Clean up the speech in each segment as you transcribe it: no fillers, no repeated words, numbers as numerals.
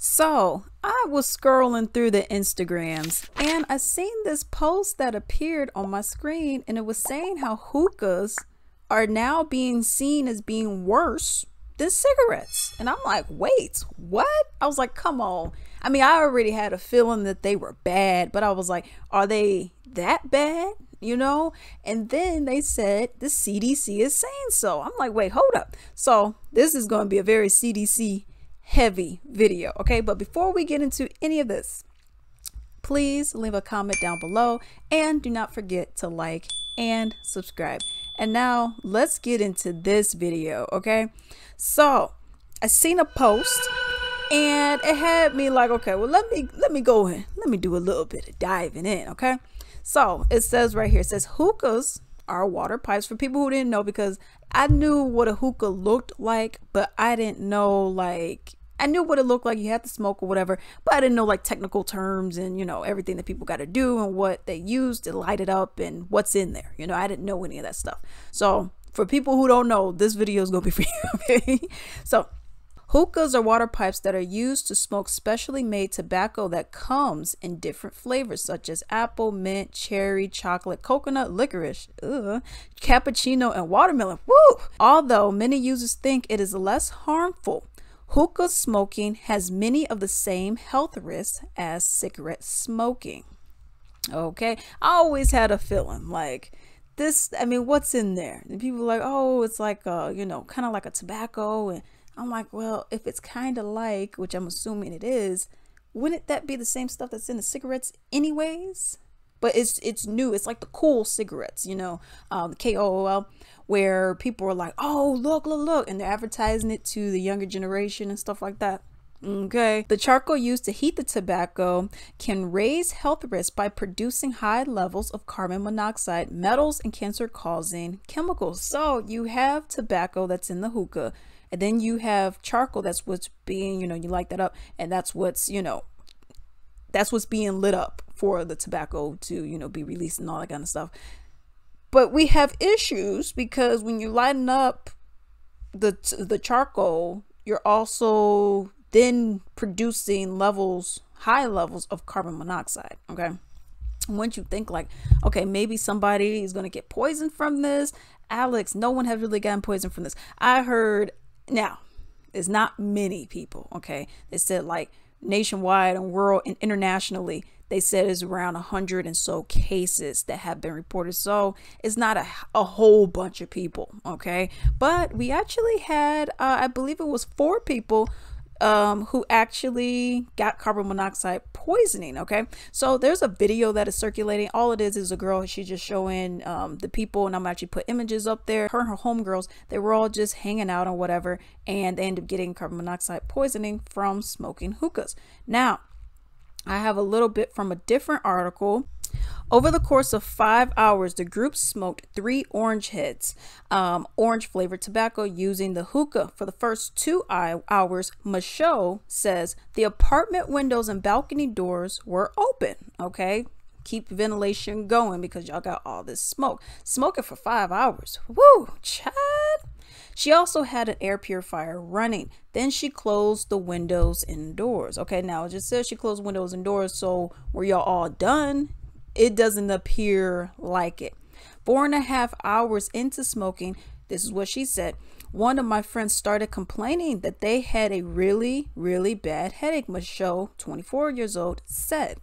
So I was scrolling through the Instagrams and I seen this post that appeared on my screen, and it was saying how hookahs are now being seen as being worse than cigarettes. And I'm like, wait, what? I was like, come on. I mean, I already had a feeling that they were bad, but I was like, are they that bad? You know? And then they said the CDC is saying so. I'm like, wait, hold up. So this is going to be a very CDC heavy video, okay? But before we get into any of this, please leave a comment down below and do not forget to like and subscribe. And now let's get into this video, okay? So I seen a post and it had me like, okay, well, let me go in, let me do a little bit of diving in, okay? So it says right here, it says hookahs are water pipes, for people who didn't know, because I knew what a hookah looked like, but I didn't know, like, I knew what it looked like. You had to smoke or whatever, but I didn't know like technical terms and, you know, everything that people got to do and what they use to light it up and what's in there. You know, I didn't know any of that stuff. So for people who don't know, this video is going to be for you. Okay? So hookahs are water pipes that are used to smoke specially made tobacco that comes in different flavors such as apple, mint, cherry, chocolate, coconut, licorice, cappuccino, and watermelon. Woo! Although many users think it is less harmful, hookah smoking has many of the same health risks as cigarette smoking. Okay, I always had a feeling like this. I mean, what's in there? And people are like, oh, it's like you know, kind of like a tobacco. And I'm like, well, if it's kind of like, which I'm assuming it is, wouldn't that be the same stuff that's in the cigarettes anyways? But it's new. It's like the cool cigarettes, you know, the KOOL, where people are like, oh, look, and they're advertising it to the younger generation and stuff like that. Okay. The charcoal used to heat the tobacco can raise health risks by producing high levels of carbon monoxide, metals, and cancer-causing chemicals. So you have tobacco that's in the hookah, and then you have charcoal that's what's being, you know, you light that up, and that's what's, you know, that's what's being lit up for the tobacco to, you know, be released and all that kind of stuff. But we have issues because when you lighten up the charcoal, you're also then producing high levels of carbon monoxide. Okay. And once you think like, okay, maybe somebody is going to get poisoned from this. Alex, no one has really gotten poisoned from this. I heard, now it's not many people. Okay. They said like nationwide and world and internationally, they said it's around 100 and so cases that have been reported. So it's not a whole bunch of people. Okay. But we actually had, I believe it was 4 people who actually got carbon monoxide poisoning. Okay. So there's a video that is circulating. All it is a girl. She's just showing the people, and I'm actually put images up there. Her and her homegirls, they were all just hanging out or whatever, and they ended up getting carbon monoxide poisoning from smoking hookahs. Now, I have a little bit from a different article. Over the course of 5 hours, the group smoked 3 orange heads, orange flavored tobacco using the hookah. For the first 2 hours, Michaud says the apartment windows and balcony doors were open. Okay. Keep ventilation going because y'all got all this smoke. Smoking for 5 hours. Woo, Chad. She also had an air purifier running. Then she closed the windows and doors. Okay, now it just says she closed windows and doors. So were y'all all done? It doesn't appear like it. 4.5 hours into smoking, this is what she said. One of my friends started complaining that they had a really, really bad headache. Michaud, 24 years old, said.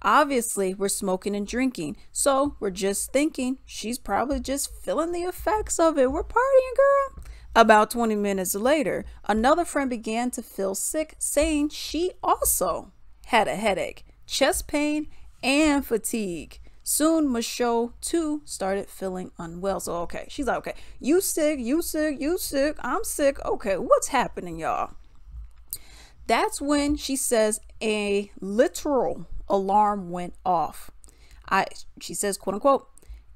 Obviously, we're smoking and drinking, so we're just thinking she's probably just feeling the effects of it. We're partying, girl. About 20 minutes later, another friend began to feel sick, saying she also had a headache, chest pain, and fatigue. Soon, Michaud, too, started feeling unwell. So, okay, she's like, okay, you sick, I'm sick. Okay, what's happening, y'all? That's when she says a literal alarm went off. She says, quote unquote,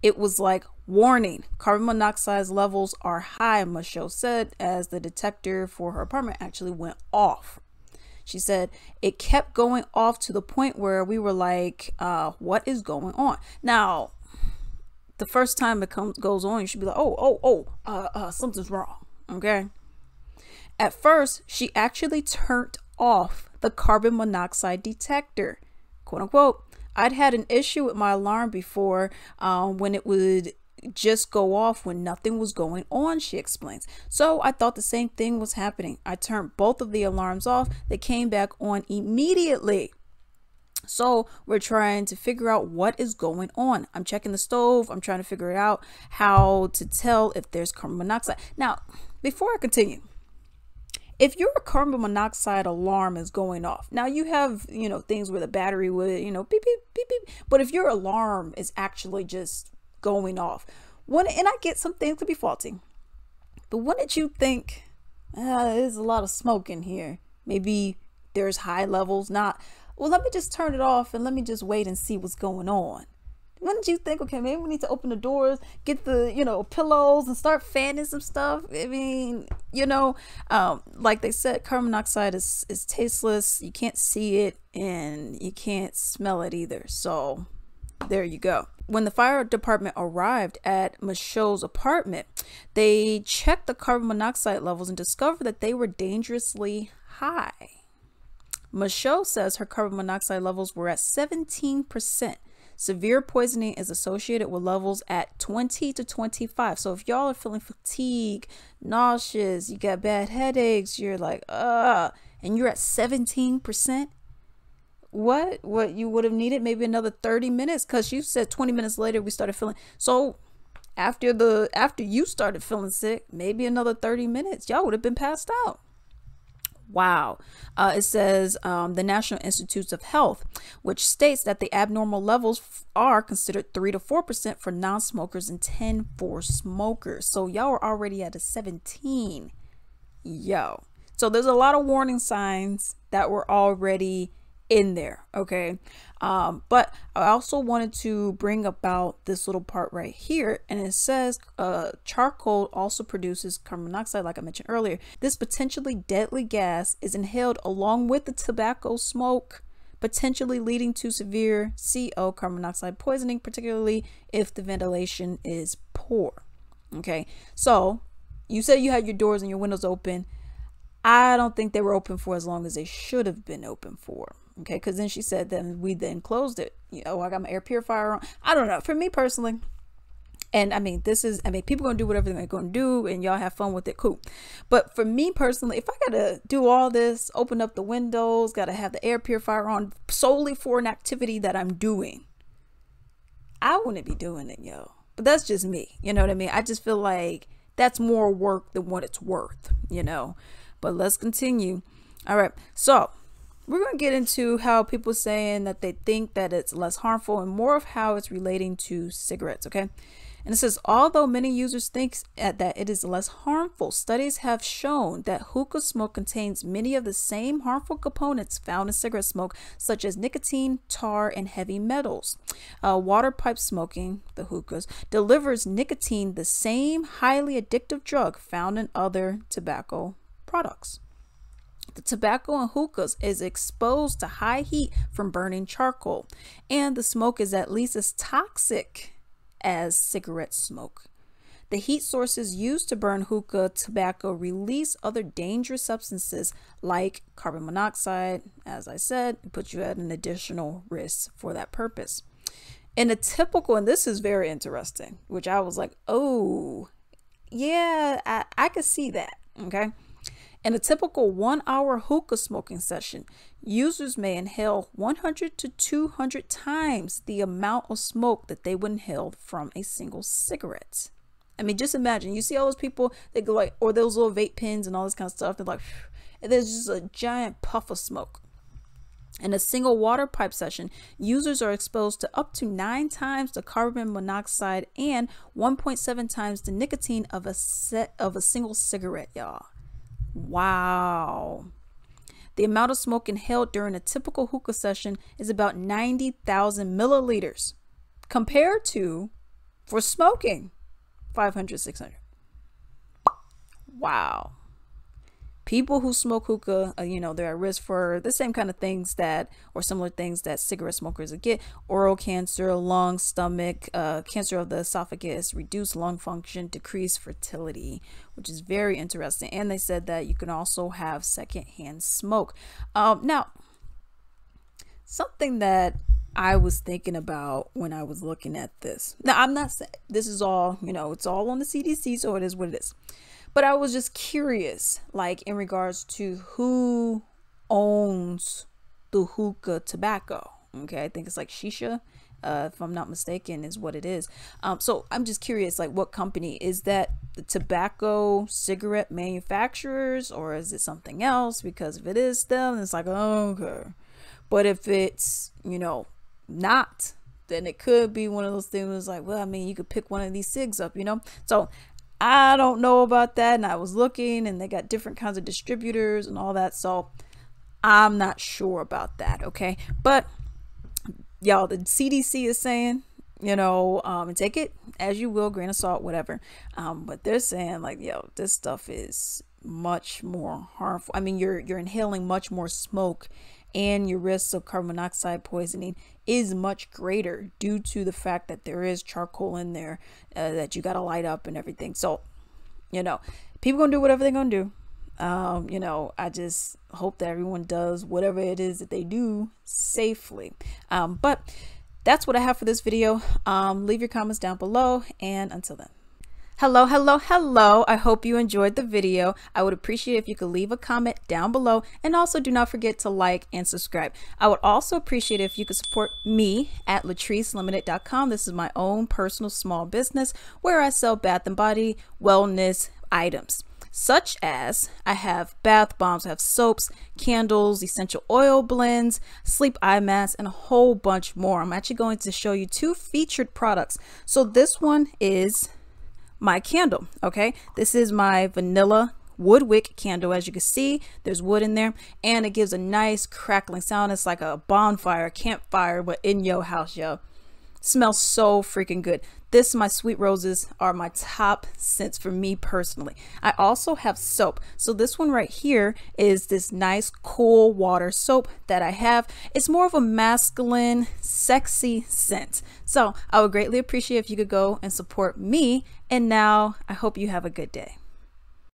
it was like, warning, carbon monoxide levels are high, Michaud said, as the detector for her apartment actually went off. She said it kept going off to the point where we were like, what is going on? Now, the first time it goes on, you should be like, something's wrong. Okay. At first, she actually turned off the carbon monoxide detector. Quote unquote, I'd had an issue with my alarm before when it would just go off when nothing was going on, she explains. So I thought the same thing was happening. I turned both of the alarms off. They came back on immediately. So we're trying to figure out what is going on. I'm checking the stove. I'm trying to figure out how to tell if there's carbon monoxide. Now, before I continue, if your carbon monoxide alarm is going off, now you have, things where the battery would, beep, beep, beep, beep. But if your alarm is actually just going off, and I get some things to be faulty, but wouldn't you think there's a lot of smoke in here? Maybe there's high levels, not, well, let me just turn it off and let me just wait and see what's going on. Wouldn't you think, okay, maybe we need to open the doors, get the, pillows and start fanning some stuff? I mean, like they said, carbon monoxide is tasteless. You can't see it and you can't smell it either. So there you go. When the fire department arrived at Michaud's apartment, they checked the carbon monoxide levels and discovered that they were dangerously high. Michaud says her carbon monoxide levels were at 17%. Severe poisoning is associated with levels at 20 to 25. So if y'all are feeling fatigue, nauseous, you got bad headaches, you're like, and you're at 17%, what you would have needed maybe another 30 minutes, because you said 20 minutes later we started feeling. So after you started feeling sick, maybe another 30 minutes, y'all would have been passed out. Wow. It says the National Institutes of Health, which states that the abnormal levels are considered 3 to 4% for non-smokers and 10 for smokers. So y'all are already at a 17. So there's a lot of warning signs that were already in there. Okay. But I also wanted to bring about this little part right here. And it says charcoal also produces carbon monoxide, like I mentioned earlier. This potentially deadly gas is inhaled along with the tobacco smoke, potentially leading to severe CO, carbon monoxide poisoning, particularly if the ventilation is poor. Okay. So you said you had your doors and your windows open. I don't think they were open for as long as they should have been open for. Okay, because then she said then we then closed it. I got my air purifier on. I don't know. For me personally, and I mean, people gonna do whatever they're gonna do, and y'all have fun with it. Cool. But for me personally, if I gotta do all this, open up the windows, gotta have the air purifier on solely for an activity that I'm doing, I wouldn't be doing it, yo. But that's just me. You know what I mean? I just feel like that's more work than what it's worth, But let's continue. All right. So we're going to get into how people are saying that they think that it's less harmful and more of how it's relating to cigarettes. Okay. And it says, although many users think that it is less harmful, studies have shown that hookah smoke contains many of the same harmful components found in cigarette smoke, such as nicotine, tar, and heavy metals. Water pipe smoking, the hookahs, delivers nicotine, the same highly addictive drug found in other tobacco products. The tobacco in hookahs is exposed to high heat from burning charcoal, and the smoke is at least as toxic as cigarette smoke. The heat sources used to burn hookah tobacco release other dangerous substances like carbon monoxide. As I said, it puts you at an additional risk for that purpose. In a typical, and this is very interesting, which I was like, oh, yeah, I could see that. Okay. In a typical 1 hour hookah smoking session, users may inhale 100 to 200 times the amount of smoke that they would inhale from a single cigarette. I mean, just imagine, you see all those people, they go like, or those little vape pens and all this kind of stuff. They're like, and there's just a giant puff of smoke. In a single water pipe session, users are exposed to up to 9 times the carbon monoxide and 1.7 times the nicotine of a single cigarette, y'all. Wow. The amount of smoke inhaled during a typical hookah session is about 90,000 milliliters compared to, for smoking, 500, 600. Wow. people who smoke hookah, you know, they're at risk for the same kind of things that, or similar things that cigarette smokers would get: oral cancer, lung, stomach, cancer of the esophagus, reduced lung function, decreased fertility, which is very interesting. And they said that you can also have secondhand smoke. Now, something that I was thinking about when I was looking at this. Now, I'm not saying this is all, you know, it's all on the CDC, so it is what it is. But I was just curious, like in regards to who owns the hookah tobacco. Okay, I think it's like shisha, if I'm not mistaken, is what it is. So I'm just curious, like, what company is that? The tobacco cigarette manufacturers, or is it something else? Because if it is them, it's like, oh, okay. But if it's, you know, not, then it could be one of those things like, well, I mean, you could pick one of these cigs up, you know. So I don't know about that, and I was looking, and they got different kinds of distributors and all that, so I'm not sure about that. Okay, but y'all, the CDC is saying, you know, and take it as you will, grain of salt, whatever, but they're saying, like, yo, this stuff is much more harmful. I mean, you're inhaling much more smoke, and your risk of carbon monoxide poisoning is much greater due to the fact that there is charcoal in there that you got to light up and everything. So, you know, people gonna do whatever they're gonna do. You know, I just hope that everyone does whatever it is that they do safely. But that's what I have for this video. Leave your comments down below, and until then. Hello, hello, hello. I hope you enjoyed the video. I would appreciate if you could leave a comment down below, and also do not forget to like and subscribe. I would also appreciate if you could support me at latricelimited.com. This is my own personal small business where I sell bath and body wellness items, such as I have bath bombs, I have soaps, candles, essential oil blends, sleep eye masks, and a whole bunch more. I'm actually going to show you 2 featured products. So this one is my candle. Okay, this is my vanilla wood wick candle. As you can see, there's wood in there, and it gives a nice crackling sound. It's like a bonfire, campfire, but in your house, yo. Smells so freaking good. This, my sweet roses, are my top scents for me personally. I also have soap. So this one right here is this nice cool water soap that I have. It's more of a masculine, sexy scent. So I would greatly appreciate if you could go and support me. And now I hope you have a good day.